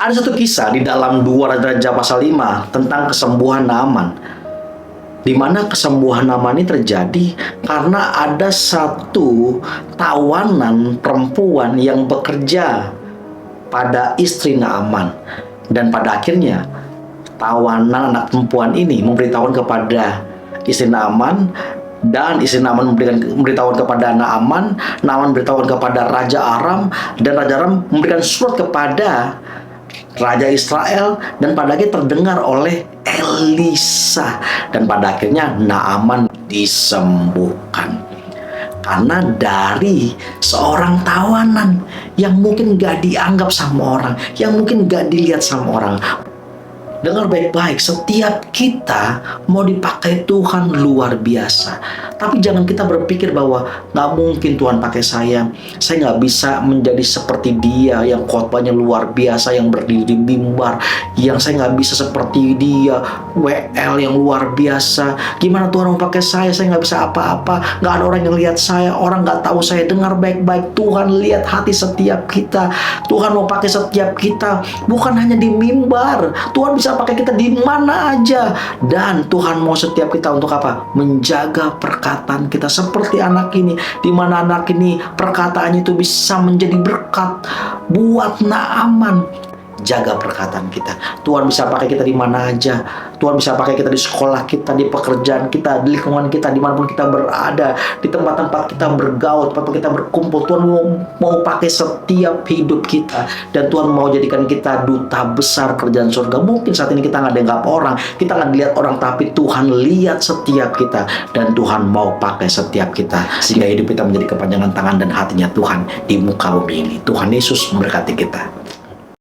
Ada satu kisah di dalam 2 Raja pasal 5 tentang kesembuhan Naaman. Di mana kesembuhan Naaman ini terjadi karena ada satu tawanan perempuan yang bekerja pada istri Naaman. Dan pada akhirnya tawanan anak perempuan ini memberitahukan kepada istri Naaman, dan istri Naaman memberitahukan kepada Naaman, Naaman memberitahukan kepada Raja Aram, dan Raja Aram memberikan surat kepada Raja Israel, dan pada akhirnya terdengar oleh Elisa, dan pada akhirnya Naaman disembuhkan. Karena dari seorang tawanan yang mungkin gak dianggap sama orang, yang mungkin gak dilihat sama orang. Dengar baik-baik, setiap kita mau dipakai Tuhan luar biasa. Tapi jangan kita berpikir bahwa gak mungkin Tuhan pakai saya gak bisa menjadi seperti dia yang khotbahnya luar biasa, yang berdiri di mimbar, yang saya gak bisa seperti dia, WL yang luar biasa. Gimana Tuhan mau pakai saya gak bisa apa-apa, gak ada orang yang lihat saya, orang gak tahu saya. Dengar baik-baik, Tuhan lihat hati setiap kita. Tuhan mau pakai setiap kita, bukan hanya di mimbar. Tuhan bisa pakai kita di mana aja, dan Tuhan mau setiap kita untuk apa? Menjaga perkataan kita seperti anak ini, di mana anak ini perkataannya itu bisa menjadi berkat buat Naaman. Jaga perkataan kita. Tuhan bisa pakai kita di mana aja. Tuhan bisa pakai kita di sekolah kita, di pekerjaan kita, di lingkungan kita, dimanapun kita berada, di tempat-tempat kita bergaul, tempat kita berkumpul. Tuhan mau pakai setiap hidup kita, dan Tuhan mau jadikan kita duta besar kerjaan surga. Mungkin saat ini kita nggak dianggap orang, kita nggak dilihat orang, tapi Tuhan lihat setiap kita, dan Tuhan mau pakai setiap kita sehingga hidup kita menjadi kepanjangan tangan dan hatinya Tuhan di muka bumi ini. Tuhan Yesus memberkati kita.